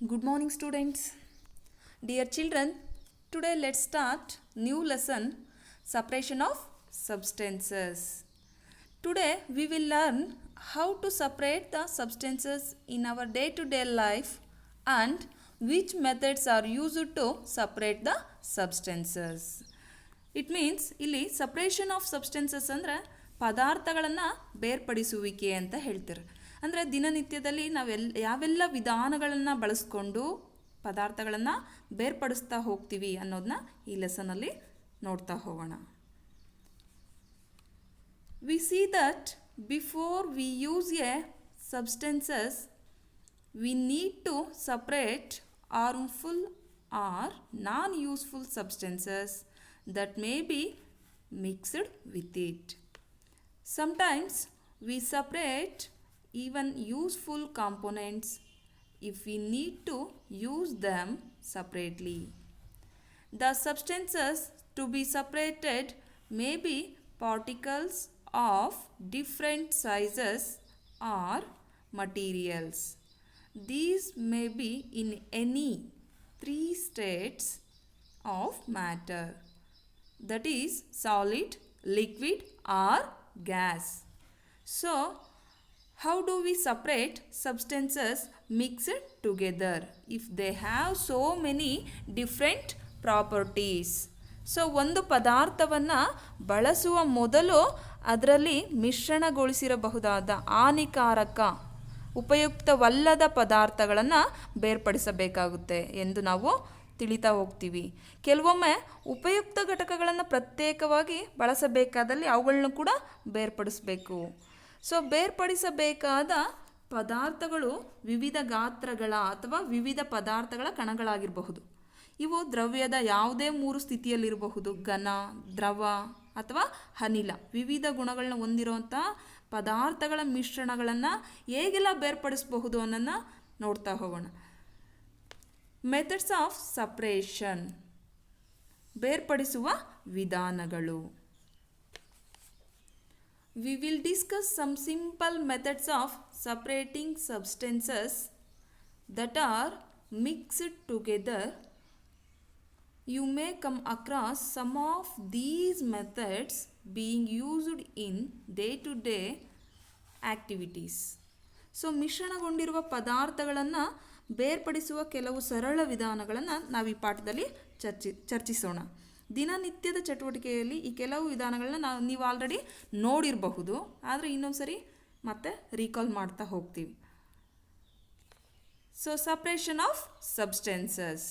Good morning, students. Dear children, today let's start new lesson, separation of substances. Today we will learn how to separate the substances in our day-to-day life and which methods are used to separate the substances. It means ಇಲ್ಲಿ separation of substances ಅಂದರೆ ಪದಾರ್ಥಗಳನ್ನು ಬೇರ್ಪಡಿಸುವಿಕೆ ಅಂತ ಹೇಳ್ತಾರೆ. ಅಂದರೆ ದಿನನಿತ್ಯದಲ್ಲಿ ಯಾವೆಲ್ಲ ವಿಧಾನಗಳನ್ನು ಬಳಸ್ಕೊಂಡು ಪದಾರ್ಥಗಳನ್ನು ಬೇರ್ಪಡಿಸ್ತಾ ಹೋಗ್ತೀವಿ ಅನ್ನೋದನ್ನ ಈ ಲೆಸನಲ್ಲಿ ನೋಡ್ತಾ ಹೋಗೋಣ. We see that before we use a substances we need to separate harmful or non-useful substances that may be mixed with it. Sometimes we separate even useful components if we need to use them separately. The substances to be separated may be particles of different sizes or materials. These may be in any three states of matter, that is solid, liquid or gas. So how do we separate substances mixed together if they have so many different properties? So ಒಂದು ಪದಾರ್ಥವನ್ನು ಬಳಸುವ ಮೊದಲು ಅದರಲ್ಲಿ ಮಿಶ್ರಣಗೊಳಿಸಿರಬಹುದಾದ ಹಾನಿಕಾರಕ ಉಪಯುಕ್ತವಲ್ಲದ ಪದಾರ್ಥಗಳನ್ನು ಬೇರ್ಪಡಿಸಬೇಕಾಗುತ್ತೆ ಎಂದು ನಾವು ತಿಳಿತಾ ಹೋಗ್ತೀವಿ. ಕೆಲವೊಮ್ಮೆ ಉಪಯುಕ್ತ ಘಟಕಗಳನ್ನು ಪ್ರತ್ಯೇಕವಾಗಿ ಬಳಸಬೇಕಾದಲ್ಲಿ ಅವುಗಳನ್ನು ಕೂಡ ಬೇರ್ಪಡಿಸಬೇಕು. ಸೊ ಬೇರ್ಪಡಿಸಬೇಕಾದ ಪದಾರ್ಥಗಳು ವಿವಿಧ ಗಾತ್ರಗಳ ಅಥವಾ ವಿವಿಧ ಪದಾರ್ಥಗಳ ಕಣಗಳಾಗಿರಬಹುದು. ಇವು ದ್ರವ್ಯದ ಯಾವುದೇ ಮೂರು ಸ್ಥಿತಿಯಲ್ಲಿರಬಹುದು: ಘನ, ದ್ರವ ಅಥವಾ ಅನಿಲ. ವಿವಿಧ ಗುಣಗಳನ್ನ ಹೊಂದಿರುವಂಥ ಪದಾರ್ಥಗಳ ಮಿಶ್ರಣಗಳನ್ನು ಹೇಗೆಲ್ಲ ಬೇರ್ಪಡಿಸಬಹುದು ಅನ್ನೋದನ್ನು ನೋಡ್ತಾ ಹೋಗೋಣ. ಮೆಥಡ್ಸ್ ಆಫ್ ಸಪ್ರೇಷನ್, ಬೇರ್ಪಡಿಸುವ ವಿಧಾನಗಳು. We will discuss some simple methods of separating substances that are mixed together. You may come across some of these methods being used in day-to-day activities. So ಮಿಶ್ರಣಗೊಂಡಿರುವ ಪದಾರ್ಥಗಳನ್ನು ಬೇರ್ಪಡಿಸುವ ಕೆಲವು ಸರಳ ವಿಧಾನಗಳನ್ನು ನಾವು ಈ ಪಾಠದಲ್ಲಿ ಚರ್ಚಿಸೋಣ. ದಿನನಿತ್ಯದ ಚಟುವಟಿಕೆಯಲ್ಲಿ ಈ ಕೆಲವು ವಿಧಾನಗಳನ್ನ ನೀವು ಆಲ್ರೆಡಿ ನೋಡಿರಬಹುದು, ಆದರೆ ಇನ್ನೊಂದು ಸರಿ ಮತ್ತೆ ರೀಕಾಲ್ ಮಾಡ್ತಾ ಹೋಗ್ತೀವಿ. So separation of substances: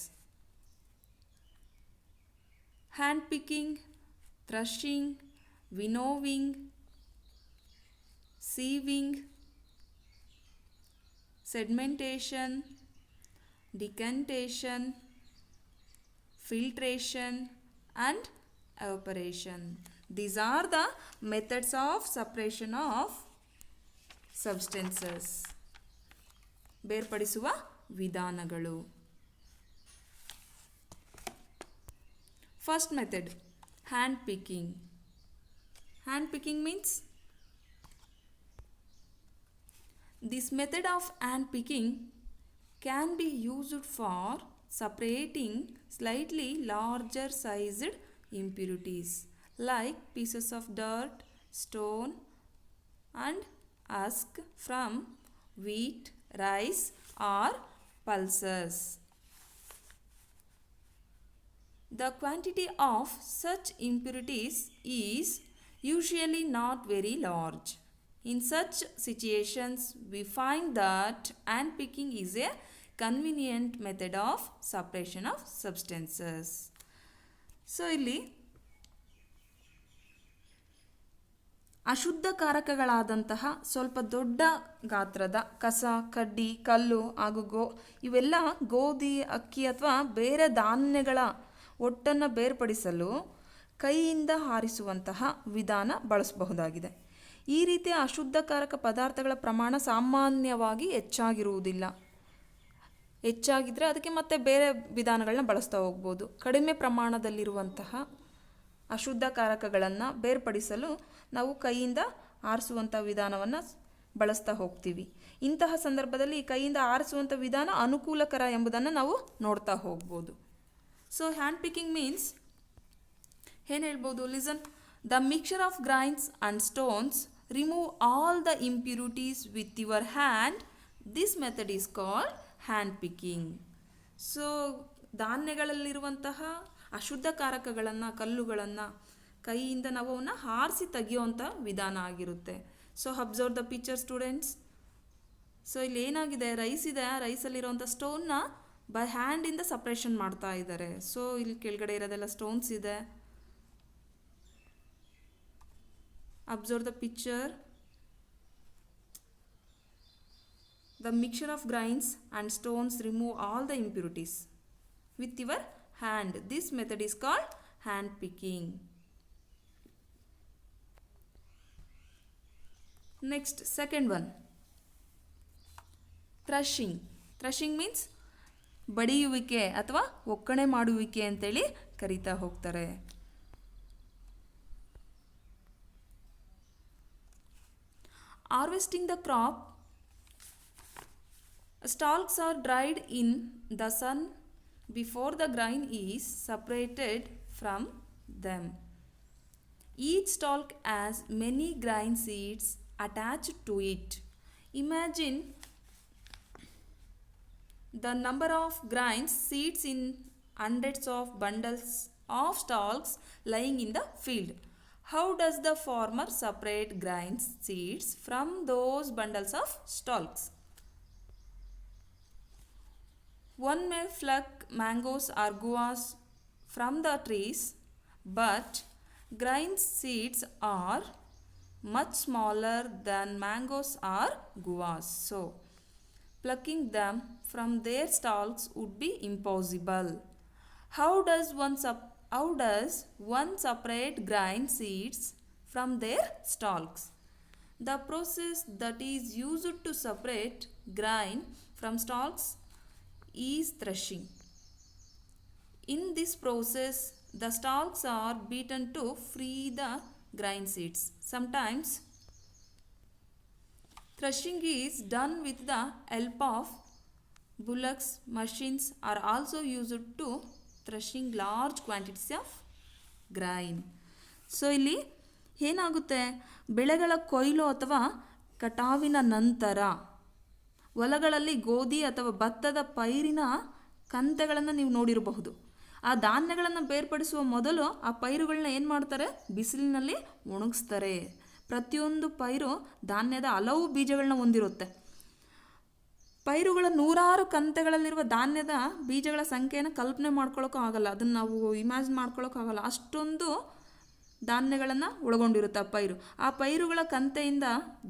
hand picking, threshing, winnowing, sieving, sedimentation, decantation, filtration and evaporation. These are the methods of separation of substances. ಬೇರ್ಪಡಿಸುವ ವಿಧಾನಗಳು. First method, hand picking. Hand picking means this method of hand picking can be used for separating slightly larger sized impurities like pieces of dirt, stone and husk from wheat, rice or pulses. The quantity of such impurities is usually not very large. In such situations, we find that hand picking is a convenient method of separation of substances. So ಇಲ್ಲಿ ಅಶುದ್ಧಕಾರಕಗಳಾದಂತಹ ಸ್ವಲ್ಪ ದೊಡ್ಡ ಗಾತ್ರದ ಕಸ, ಕಡ್ಡಿ, ಕಲ್ಲು ಹಾಗೂ ಇವೆಲ್ಲ ಗೋಧಿ, ಅಕ್ಕಿ ಅಥವಾ ಬೇರೆ ಧಾನ್ಯಗಳ ಒಟ್ಟನ್ನು ಬೇರ್ಪಡಿಸಲು ಕೈಯಿಂದ ಹಾರಿಸುವಂತಹ ವಿಧಾನ ಬಳಸಬಹುದಾಗಿದೆ. ಈ ರೀತಿಯ ಅಶುದ್ಧಕಾರಕ ಪದಾರ್ಥಗಳ ಪ್ರಮಾಣ ಸಾಮಾನ್ಯವಾಗಿ ಹೆಚ್ಚಾಗಿರುವುದಿಲ್ಲ. ಹೆಚ್ಚಾಗಿದ್ದರೆ ಅದಕ್ಕೆ ಮತ್ತೆ ಬೇರೆ ವಿಧಾನಗಳನ್ನ ಬಳಸ್ತಾ ಹೋಗ್ಬೋದು. ಕಡಿಮೆ ಪ್ರಮಾಣದಲ್ಲಿರುವಂತಹ ಅಶುದ್ಧಕಾರಕಗಳನ್ನು ಬೇರ್ಪಡಿಸಲು ನಾವು ಕೈಯಿಂದ ಆರಿಸುವಂಥ ವಿಧಾನವನ್ನು ಬಳಸ್ತಾ ಹೋಗ್ತೀವಿ. ಇಂತಹ ಸಂದರ್ಭದಲ್ಲಿ ಕೈಯಿಂದ ಆರಿಸುವಂಥ ವಿಧಾನ ಅನುಕೂಲಕರ ಎಂಬುದನ್ನು ನಾವು ನೋಡ್ತಾ ಹೋಗ್ಬೋದು. ಸೊ ಹ್ಯಾಂಡ್ ಪಿಕಿಂಗ್ ಮೀನ್ಸ್ ಏನು ಹೇಳ್ಬೋದು? Listen, the mixture of grains and stones remove all the impurities with your hand. This method is called hand picking. So ಧಾನ್ಯಗಳಲ್ಲಿರುವಂತಹ ಅಶುದ್ಧಕಾರಕಗಳನ್ನು, ಕಲ್ಲುಗಳನ್ನು ಕೈಯಿಂದ ನಾವು ಅವನ್ನ ಹಾರಿಸಿ ತೆಗೆಯುವಂಥ ವಿಧಾನ ಆಗಿರುತ್ತೆ. So observe the picture students. So ಇಲ್ಲಿ ಏನಾಗಿದೆ, ರೈಸ್ ಇದೆ, ರೈಸಲ್ಲಿರುವಂಥ ಸ್ಟೋನ್ನ ಬೈ ಹ್ಯಾಂಡಿಂದ ಸಪ್ರೇಷನ್ ಮಾಡ್ತಾ ಇದ್ದಾರೆ. ಸೊ ಇಲ್ಲಿ ಕೆಳಗಡೆ ಇರೋದೆಲ್ಲ ಸ್ಟೋನ್ಸ್ ಇದೆ. Observe the picture. The mixture of grains and stones remove all the impurities with your hand. This method is called hand picking. Next, second one, threshing. Threshing means ಬಡಿಯುವಿಕೆ ಅಥವಾ ಒಕ್ಕಣೆ ಮಾಡುವಿಕೆ ಅಂತೇಳಿ ಕರೀತಾ ಹೋಗ್ತಾರೆ. Harvesting the crop, stalks are dried in the sun before the grain is separated from them. Each stalk has many grain seeds attached to it. Imagine the number of grain seeds in hundreds of bundles of stalks lying in the field. How does the farmer separate grain seeds from those bundles of stalks? One may pluck mangoes or guavas from the trees, but grain seeds are much smaller than mangoes or guavas. So, plucking them from their stalks would be impossible. How does one separate grain seeds from their stalks? The process that is used to separate grain from stalks is threshing. In this process, the stalks are beaten to free the grain seeds. Sometimes threshing is done with the help of bullocks. Machines are also used to threshing large quantities of grain. So ಇಲ್ಲಿ ಏನಾಗುತ್ತೆ, ಬೆಳೆಗಳ ಕೊಯ್ಲು ಅಥವಾ ಕಟಾವಿನ ನಂತರ ಹೊಲಗಳಲ್ಲಿ ಗೋಧಿ ಅಥವಾ ಭತ್ತದ ಪೈರಿನ ಕಂತೆಗಳನ್ನು ನೀವು ನೋಡಿರಬಹುದು. ಆ ಧಾನ್ಯಗಳನ್ನು ಬೇರ್ಪಡಿಸುವ ಮೊದಲು ಆ ಪೈರುಗಳನ್ನ ಏನು ಮಾಡ್ತಾರೆ, ಬಿಸಿಲಿನಲ್ಲಿ ಒಣಗಿಸ್ತಾರೆ. ಪ್ರತಿಯೊಂದು ಪೈರು ಧಾನ್ಯದ ಹಲವು ಬೀಜಗಳನ್ನ ಹೊಂದಿರುತ್ತೆ. ಪೈರುಗಳ ನೂರಾರು ಕಂತೆಗಳಲ್ಲಿರುವ ಧಾನ್ಯದ ಬೀಜಗಳ ಸಂಖ್ಯೆಯನ್ನು ಕಲ್ಪನೆ ಮಾಡ್ಕೊಳ್ಳೋಕ್ಕೂ ಆಗಲ್ಲ, ಅದನ್ನು ನಾವು ಇಮ್ಯಾಜಿನ್ ಮಾಡ್ಕೊಳ್ಳೋಕ್ಕಾಗಲ್ಲ. ಅಷ್ಟೊಂದು ಧಾನ್ಯಗಳನ್ನು ಒಳಗೊಂಡಿರುತ್ತೆ ಆ ಪೈರು. ಆ ಪೈರುಗಳ ಕಂತೆಯಿಂದ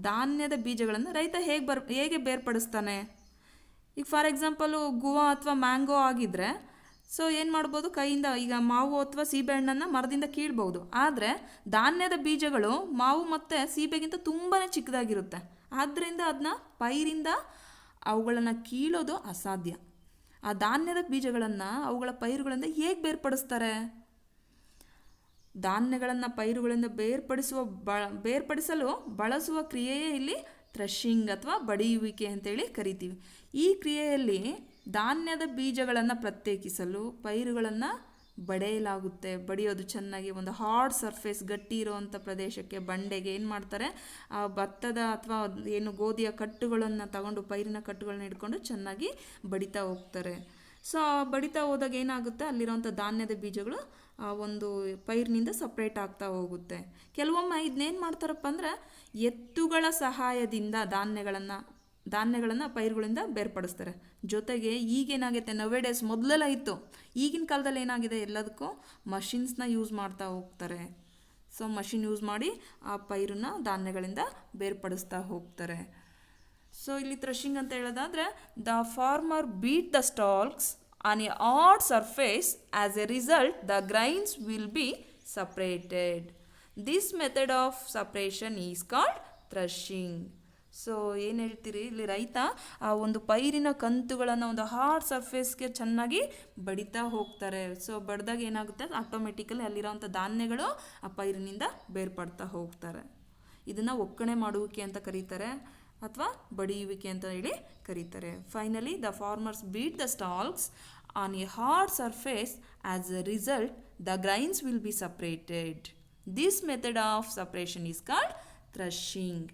ಧಾನ್ಯದ ಬೀಜಗಳನ್ನು ರೈತ ಹೇಗೆ ಬೇರ್ಪಡಿಸ್ತಾನೆ? ಈಗ ಫಾರ್ ಎಕ್ಸಾಂಪಲು ಗುವಾ ಅಥವಾ ಮ್ಯಾಂಗೋ ಆಗಿದ್ದರೆ ಸೊ ಏನು ಮಾಡ್ಬೋದು, ಕೈಯಿಂದ ಈಗ ಮಾವು ಅಥವಾ ಸೀಬೆಹಣ್ಣನ್ನು ಮರದಿಂದ ಕೀಳ್ಬೋದು. ಆದರೆ ಧಾನ್ಯದ ಬೀಜಗಳು ಮಾವು ಮತ್ತು ಸೀಬೆಗಿಂತ ತುಂಬಾ ಚಿಕ್ಕದಾಗಿರುತ್ತೆ. ಆದ್ದರಿಂದ ಅದನ್ನ ಪೈರಿಂದ ಅವುಗಳನ್ನು ಕೀಳೋದು ಅಸಾಧ್ಯ. ಆ ಧಾನ್ಯದ ಬೀಜಗಳನ್ನು ಅವುಗಳ ಪೈರುಗಳಿಂದ ಹೇಗೆ ಬೇರ್ಪಡಿಸ್ತಾರೆ? ಧಾನ್ಯಗಳನ್ನು ಪೈರುಗಳಿಂದ ಬೇರ್ಪಡಿಸಲು ಬಳಸುವ ಕ್ರಿಯೆಯೇ ಇಲ್ಲಿ ಥ್ರೆಶಿಂಗ್ ಅಥವಾ ಬಡಿಯುವಿಕೆ ಅಂತೇಳಿ ಕರಿತೀವಿ. ಈ ಕ್ರಿಯೆಯಲ್ಲಿ ಧಾನ್ಯದ ಬೀಜಗಳನ್ನು ಪ್ರತ್ಯೇಕಿಸಲು ಪೈರುಗಳನ್ನು ಬಡಿಯಲಾಗುತ್ತೆ. ಬಡಿಯೋದು ಚೆನ್ನಾಗಿ ಒಂದು ಹಾರ್ಡ್ ಸರ್ಫೇಸ್, ಗಟ್ಟಿ ಇರುವಂಥ ಪ್ರದೇಶಕ್ಕೆ, ಬಂಡೆಗೆ ಏನು ಮಾಡ್ತಾರೆ, ಆ ಭತ್ತದ ಅಥವಾ ಏನು ಗೋಧಿಯ ಕಟ್ಟುಗಳನ್ನು ತಗೊಂಡು, ಪೈರಿನ ಕಟ್ಟುಗಳನ್ನ ಹಿಡ್ಕೊಂಡು ಚೆನ್ನಾಗಿ ಬಡಿತಾ ಹೋಗ್ತಾರೆ. ಸೊ ಬಡಿತಾ ಹೋದಾಗ ಏನಾಗುತ್ತೆ, ಅಲ್ಲಿರೋಂಥ ಧಾನ್ಯದ ಬೀಜಗಳು ಒಂದು ಪೈರಿನಿಂದ ಸಪ್ರೇಟ್ ಆಗ್ತಾ ಹೋಗುತ್ತೆ. ಕೆಲವೊಮ್ಮೆ ಇದನ್ನೇನು ಮಾಡ್ತಾರಪ್ಪ ಅಂದರೆ ಎತ್ತುಗಳ ಸಹಾಯದಿಂದ ಧಾನ್ಯಗಳನ್ನು ಪೈರುಗಳಿಂದ ಬೇರ್ಪಡಿಸ್ತಾರೆ. ಜೊತೆಗೆ ಈಗೇನಾಗುತ್ತೆ, ನವೇಡೇಸ್ ಮೊದಲೆಲ್ಲ ಇತ್ತು, ಈಗಿನ ಕಾಲದಲ್ಲಿ ಏನಾಗಿದೆ, ಎಲ್ಲದಕ್ಕೂ ಮಷಿನ್ಸ್ನ ಯೂಸ್ ಮಾಡ್ತಾ ಹೋಗ್ತಾರೆ. ಸೊ ಮಷಿನ್ ಯೂಸ್ ಮಾಡಿ ಆ ಪೈರನ್ನ ಧಾನ್ಯಗಳಿಂದ ಬೇರ್ಪಡಿಸ್ತಾ ಹೋಗ್ತಾರೆ. ಸೊ ಇಲ್ಲಿ ಥ್ರೆಶಿಂಗ್ ಅಂತ ಹೇಳೋದಾದರೆ, the farmer beat the stalks on a hard surface. As a result the grains will be separated. This method of separation is called threshing. So ಏನು ಹೇಳ್ತೀರಿ, ಇಲ್ಲಿ ರೈತ ಆ ಒಂದು ಪೈರಿನ ಕಂತುಗಳನ್ನು ಒಂದು ಹಾರ್ಡ್ ಸರ್ಫೇಸ್ಗೆ ಚೆನ್ನಾಗಿ ಬಡಿತಾ ಹೋಗ್ತಾರೆ. ಸೊ ಬಡ್ದಾಗ ಏನಾಗುತ್ತೆ, ಆಟೋಮೆಟಿಕಲಿ ಅಲ್ಲಿರೋವಂಥ ಧಾನ್ಯಗಳು ಆ ಪೈರಿನಿಂದ ಬೇರ್ಪಡ್ತಾ ಹೋಗ್ತಾರೆ. ಇದನ್ನು ಒಕ್ಕಣೆ ಮಾಡುವಿಕೆ ಅಂತ ಕರೀತಾರೆ. ಅಥವಾ ಬಡಿಯುವಿಕೆ ಅಂತ ಹೇಳಿ ಕರೀತಾರೆ. Finally the farmers beat the stalks on a hard surface. As a result the grains will be separated. This method of separation is called threshing.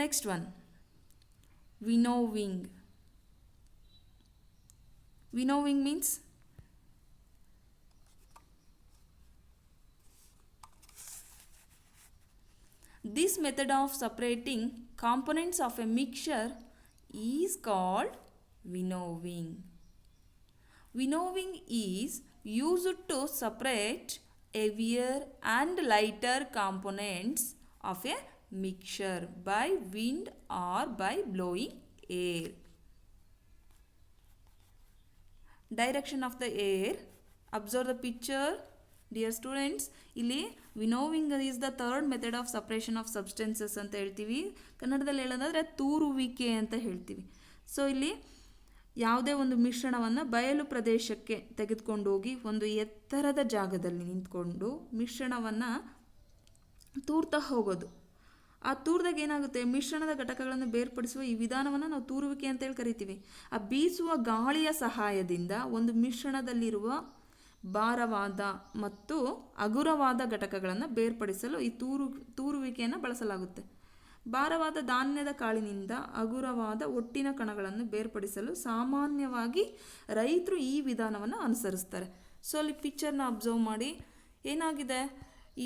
Next one, winnowing. Winnowing means this method of separating components of a mixture is called winnowing. Winnowing is used to separate heavier and lighter components of a mixture by wind or by blowing air. Direction of the air. Observe the picture, dear students. ಇಲ್ಲಿ winnowing is the third method of separation of substances ಅಂತ ಹೇಳ್ತೀವಿ. ಕನ್ನಡದಲ್ಲಿ ಹೇಳೋದಾದರೆ ತೂರುವಿಕೆ ಅಂತ ಹೇಳ್ತೀವಿ. So ಇಲ್ಲಿ ಯಾವುದೇ ಒಂದು ಮಿಶ್ರಣವನ್ನು ಬಯಲು ಪ್ರದೇಶಕ್ಕೆ ತೆಗೆದುಕೊಂಡು ಹೋಗಿ ಒಂದು ಎತ್ತರದ ಜಾಗದಲ್ಲಿ ನಿಂತ್ಕೊಂಡು ಮಿಶ್ರಣವನ್ನು ತೂರ್ತಾ ಹೋಗೋದು. ಆ ತೂರ್ದಾಗ ಏನಾಗುತ್ತೆ, ಮಿಶ್ರಣದ ಘಟಕಗಳನ್ನು ಬೇರ್ಪಡಿಸುವ ಈ ವಿಧಾನವನ್ನು ನಾವು ತೂರುವಿಕೆ ಅಂತೇಳಿ ಕರಿತೀವಿ. ಆ ಬೀಸುವ ಗಾಳಿಯ ಸಹಾಯದಿಂದ ಒಂದು ಮಿಶ್ರಣದಲ್ಲಿರುವ ಭಾರವಾದ ಮತ್ತು ಹಗುರವಾದ ಘಟಕಗಳನ್ನು ಬೇರ್ಪಡಿಸಲು ಈ ತೂರುವಿಕೆಯನ್ನು ಬಳಸಲಾಗುತ್ತೆ. ಭಾರವಾದ ಧಾನ್ಯದ ಕಾಳಿನಿಂದ ಹಗುರವಾದ ಒಟ್ಟಿನ ಕಣಗಳನ್ನು ಬೇರ್ಪಡಿಸಲು ಸಾಮಾನ್ಯವಾಗಿ ರೈತರು ಈ ವಿಧಾನವನ್ನು ಅನುಸರಿಸ್ತಾರೆ. ಸೊ ಅಲ್ಲಿ ಪಿಕ್ಚರ್ನ ಅಬ್ಸರ್ವ್ ಮಾಡಿ, ಏನಾಗಿದೆ,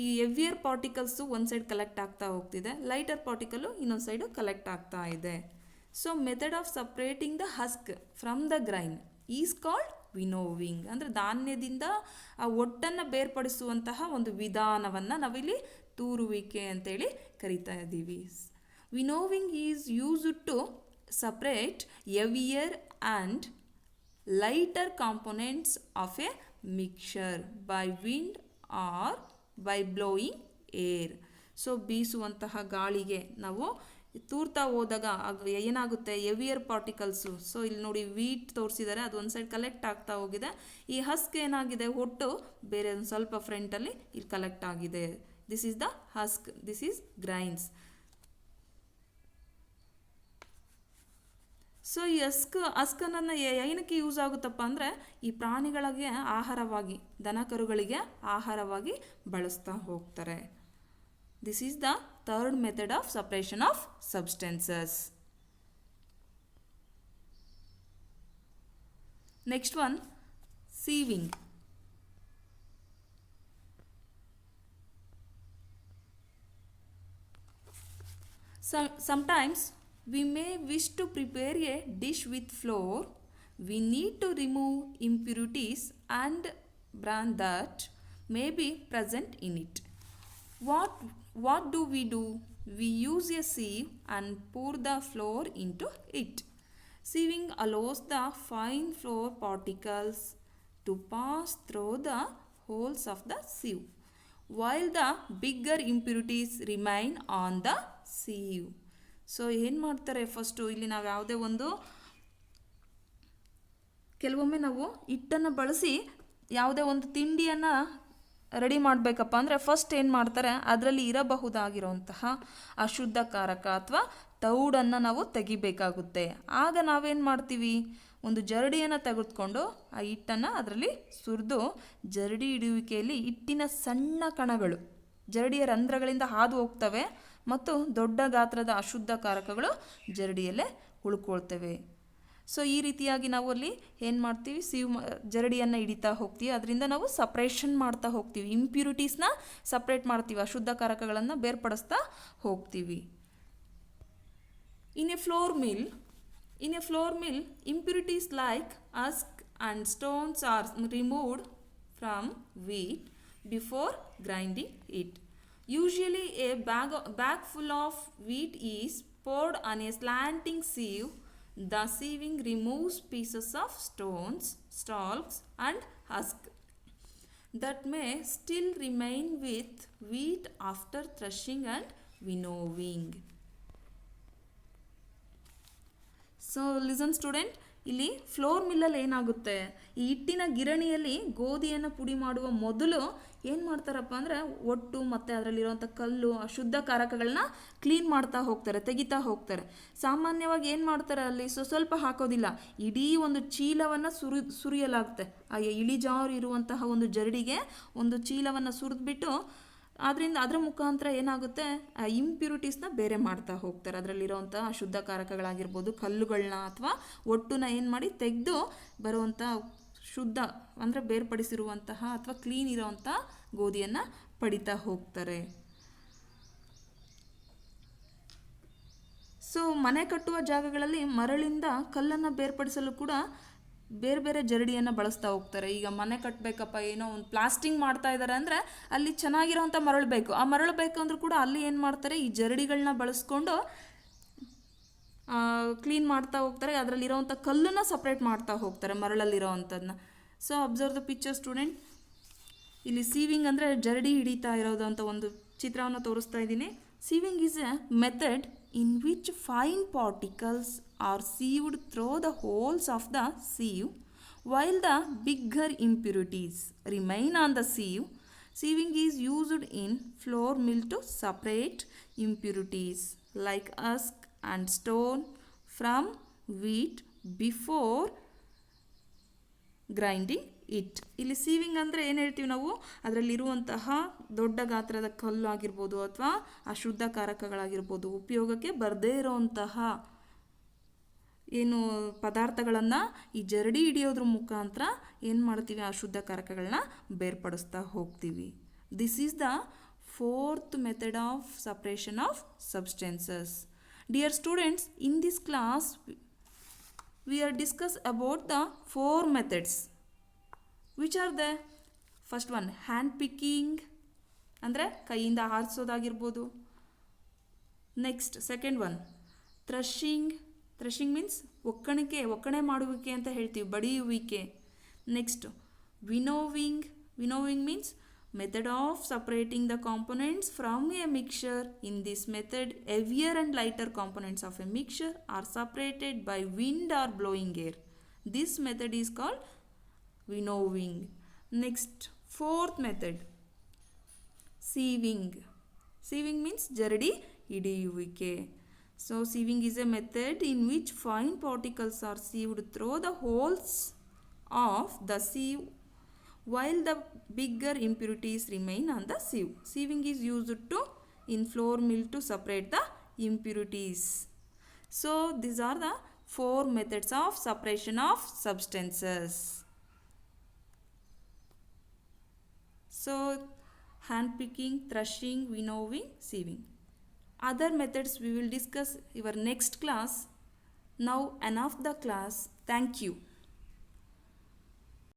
ಈ ಹೆವಿಯರ್ ಪಾರ್ಟಿಕಲ್ಸು ಒಂದು ಸೈಡ್ ಕಲೆಕ್ಟ್ ಆಗ್ತಾ ಹೋಗ್ತಿದೆ, ಲೈಟರ್ ಪಾರ್ಟಿಕಲ್ಲು ಇನ್ನೊಂದು ಸೈಡು ಕಲೆಕ್ಟ್ ಆಗ್ತಾ ಇದೆ. So method of separating the husk from the grain is called ವಿನೋವಿಂಗ್. ಅಂದರೆ ಧಾನ್ಯದಿಂದ ಆ ಒಟ್ಟನ್ನು ಬೇರ್ಪಡಿಸುವಂತಹ ಒಂದು ವಿಧಾನವನ್ನು ನಾವಿಲ್ಲಿ ತೂರುವಿಕೆ ಅಂತೇಳಿ ಕರಿತಾ ಇದ್ದೀವಿ. Winnowing is used to separate heavier and lighter components of a mixture by wind or by blowing air. So ಬೀಸುವಂತಹ ಗಾಳಿಗೆ ನಾವು ತೂರ್ತಾ ಹೋದಾಗ ಏನಾಗುತ್ತೆ, ಹೆವಿಯರ್ ಪಾರ್ಟಿಕಲ್ಸು. ಸೊ ಇಲ್ಲಿ ನೋಡಿ ವೀಟ್ ತೋರಿಸಿದ್ದಾರೆ, ಅದು ಒಂದು ಸೈಡ್ ಕಲೆಕ್ಟ್ ಆಗ್ತಾ ಹೋಗಿದೆ. ಈ ಹಸ್ಕ್ ಏನಾಗಿದೆ, ಒಟ್ಟು ಬೇರೆ ಒಂದು ಸ್ವಲ್ಪ ಫ್ರಂಟಲ್ಲಿ ಇಲ್ಲಿ ಕಲೆಕ್ಟ್ ಆಗಿದೆ. This is the husk, this is grains. So ಈ ಹಸ್ಕನ್ನು ಏನಕ್ಕೆ ಯೂಸ್ ಆಗುತ್ತಪ್ಪ ಅಂದರೆ ಈ ಪ್ರಾಣಿಗಳಿಗೆ ಆಹಾರವಾಗಿ, ದನ ಕರುಗಳಿಗೆ ಆಹಾರವಾಗಿ ಬಳಸ್ತಾ ಹೋಗ್ತಾರೆ. This is the third method of separation of substances. Next one, sieving. Sometimes we may wish to prepare a dish with flour. We need to remove impurities and bran that may be present in it. What do? We use a sieve and pour the flour into it. Sieving allows the fine flour particles to pass through the holes of the sieve, while the bigger impurities remain on the sieve. So ಏನು ಮಾಡ್ತಾರೆ, first ಇಲ್ಲಿ ನಾವು ಯಾವುದೇ ಒಂದು ಕೆಲವೊಮ್ಮೆ ನಾವು ಹಿಟ್ಟನ್ನು ಬಳಸಿ ಯಾವುದೇ ಒಂದು ತಿಂಡಿಯನ್ನು ರೆಡಿ ಮಾಡಬೇಕಪ್ಪ ಅಂದರೆ ಫಸ್ಟ್ ಏನು ಮಾಡ್ತಾರೆ, ಅದರಲ್ಲಿ ಇರಬಹುದಾಗಿರುವಂತಹ ಅಶುದ್ಧಕಾರಕ ಅಥವಾ ತೌಡನ್ನು ನಾವು ತೆಗಿಬೇಕಾಗುತ್ತೆ. ಆಗ ನಾವೇನು ಮಾಡ್ತೀವಿ, ಒಂದು ಜರಡಿಯನ್ನು ತೆಗೆದುಕೊಂಡು ಆ ಹಿಟ್ಟನ್ನು ಅದರಲ್ಲಿ ಸುರಿದು ಜರಡಿ ಹಿಡಿಯುವಿಕೆಯಲ್ಲಿ ಹಿಟ್ಟಿನ ಸಣ್ಣ ಕಣಗಳು ಜರಡಿಯ ರಂಧ್ರಗಳಿಂದ ಹಾದು ಹೋಗ್ತವೆ ಮತ್ತು ದೊಡ್ಡ ಗಾತ್ರದ ಅಶುದ್ಧಕಾರಕಗಳು ಜರಡಿಯಲ್ಲೇ ಉಳ್ಕೊಳ್ತವೆ. ಸೊ ಈ ರೀತಿಯಾಗಿ ನಾವು ಅಲ್ಲಿ ಏನು ಮಾಡ್ತೀವಿ, ಜರಡಿಯನ್ನು ಹಿಡಿತಾ ಹೋಗ್ತೀವಿ, ಅದರಿಂದ ನಾವು ಸಪ್ರೇಷನ್ ಮಾಡ್ತಾ ಹೋಗ್ತೀವಿ, ಇಂಪ್ಯೂರಿಟೀಸ್ನ ಸಪ್ರೇಟ್ ಮಾಡ್ತೀವಿ, ಅಶುದ್ಧಕಾರಕಗಳನ್ನು ಬೇರ್ಪಡಿಸ್ತಾ ಹೋಗ್ತೀವಿ. In a flour mill, impurities like husk and stones are removed from wheat before grinding it. Usually a bag full of wheat is poured on a slanting sieve. The sieving removes pieces of stones, stalks and husk that may still remain with wheat after threshing and winnowing. So listen student, ಇಲ್ಲಿ floor ಮಿಲ್ಲಲ್ಲಿ ಏನಾಗುತ್ತೆ, ಈ ಹಿಟ್ಟಿನ ಗಿರಣಿಯಲ್ಲಿ ಗೋಧಿಯನ್ನು ಪುಡಿ ಮಾಡುವ ಮೊದಲು ಏನು ಮಾಡ್ತಾರಪ್ಪ ಅಂದರೆ ಒಟ್ಟು ಮತ್ತು ಅದರಲ್ಲಿರುವಂಥ ಕಲ್ಲು ಅಶುದ್ಧ ಕಾರಕಗಳನ್ನ ಕ್ಲೀನ್ ಮಾಡ್ತಾ ಹೋಗ್ತಾರೆ, ತೆಗಿತಾ ಹೋಗ್ತಾರೆ. ಸಾಮಾನ್ಯವಾಗಿ ಏನು ಮಾಡ್ತಾರೆ, ಅಲ್ಲಿ ಸ್ವಲ್ಪ ಹಾಕೋದಿಲ್ಲ, ಇಡೀ ಒಂದು ಚೀಲವನ್ನು ಸುರಿಯಲಾಗುತ್ತೆ. ಆ ಇಳಿಜಾರು ಇರುವಂತಹ ಒಂದು ಜರಡಿಗೆ ಒಂದು ಚೀಲವನ್ನು ಸುರಿದ್ಬಿಟ್ಟು ಅದರ ಮುಖಾಂತರ ಏನಾಗುತ್ತೆ, ಆ ಇಂಪ್ಯೂರಿಟೀಸ್ನ ಬೇರೆ ಮಾಡ್ತಾ ಹೋಗ್ತಾರೆ. ಅದರಲ್ಲಿರೋವಂಥ ಅಶುದ್ಧ ಕಾರಕಗಳಾಗಿರ್ಬೋದು, ಕಲ್ಲುಗಳನ್ನ ಅಥವಾ ಒಟ್ಟುನ ಏನು ಮಾಡಿ ತೆಗೆದು ಬರುವಂಥ ಶುದ್ಧ ಅಂದರೆ ಬೇರ್ಪಡಿಸಿರುವಂತಹ ಅಥವಾ ಕ್ಲೀನ್ ಇರೋವಂಥ ಗೋಧಿಯನ್ನು ಪಡಿತಾ ಹೋಗ್ತಾರೆ. ಸೊ ಮನೆ ಕಟ್ಟುವ ಜಾಗಗಳಲ್ಲಿ ಮರಳಿಂದ ಕಲ್ಲನ್ನು ಬೇರ್ಪಡಿಸಲು ಕೂಡ ಬೇರೆ ಬೇರೆ ಜರಡಿಯನ್ನು ಬಳಸ್ತಾ ಹೋಗ್ತಾರೆ. ಈಗ ಮನೆ ಕಟ್ಟಬೇಕಪ್ಪ, ಏನೋ ಒಂದು ಪ್ಲಾಸ್ಟಿಂಗ್ ಮಾಡ್ತಾ ಇದ್ದಾರೆ ಅಂದರೆ ಅಲ್ಲಿ ಚೆನ್ನಾಗಿರೋವಂಥ ಮರಳು ಬೇಕು. ಆ ಮರಳು ಬೇಕಂದ್ರೂ ಕೂಡ ಅಲ್ಲಿ ಏನು ಮಾಡ್ತಾರೆ, ಈ ಜರಡಿಗಳನ್ನ ಬಳಸ್ಕೊಂಡು ಕ್ಲೀನ್ ಮಾಡ್ತಾ ಹೋಗ್ತಾರೆ. ಅದರಲ್ಲಿರೋವಂಥ ಕಲ್ಲನ್ನು ಸಪ್ರೇಟ್ ಮಾಡ್ತಾ ಹೋಗ್ತಾರೆ ಮರಳಲ್ಲಿರೋವಂಥದ್ದನ್ನ. So observe the picture student. ಇಲ್ಲಿ ಸೀವಿಂಗ್ ಅಂದರೆ ಜರಡಿ ಹಿಡಿತಾ ಇರೋದು ಅಂತ ಒಂದು ಚಿತ್ರವನ್ನು ತೋರಿಸ್ತಾ ಇದ್ದೀನಿ. Sieving is a method in which fine particles are sieved through the holes of the sieve while the bigger impurities remain on the sieve. Sieving is used in flour mill to separate impurities like husk and stone from wheat before grinding it. ಇಲ್ಲಿ sieving ಅಂದರೆ ಏನು ಹೇಳ್ತೀವಿ ನಾವು, ಅದರಲ್ಲಿರುವಂತಹ ದೊಡ್ಡ ಗಾತ್ರದ ಕಲ್ಲು ಆಗಿರ್ಬೋದು ಅಥವಾ ಅಶುದ್ಧ ಕಾರಕಗಳಾಗಿರ್ಬೋದು, ಉಪಯೋಗಕ್ಕೆ ಬರದೇ ಇರೋವಂತಹ ಏನು ಪದಾರ್ಥಗಳನ್ನು ಈ ಜರಡಿ ಹಿಡಿಯೋದ್ರ ಮುಖಾಂತರ ಏನು ಮಾಡ್ತೀವಿ, ಅಶುದ್ಧ ಕಾರಕಗಳನ್ನ ಬೇರ್ಪಡಿಸ್ತಾ ಹೋಗ್ತೀವಿ. This is the fourth method of separation of substances. Dear students, in this class we are discuss about the four methods. Which are the first one, hand picking ಅಂದರೆ ಕೈಯಿಂದ ಆರಿಸೋದಾಗಿರ್ಬೋದು. Next second one threshing. Threshing means ಒಕ್ಕಣೆ ಮಾಡುವಿಕೆ ಅಂತ ಹೇಳ್ತೀವಿ, ಬಡಿಯುವಿಕೆ. Next winnowing. Winnowing means method of separating the components from a mixture. In this method, heavier and lighter components of a mixture are separated by wind or blowing air. This method is called winnowing. Next, fourth method, sieving. Sieving means jaradi hidiyuvike. So sieving is a method in which fine particles are sieved through the holes of the sieve while the bigger impurities remain on the sieve. Sieving is used in flour mill to separate the impurities. So these are the four methods of separation of substances. So hand picking, threshing, winnowing, sieving. Other methods we will discuss in our next class. Now enough the class. Thank you.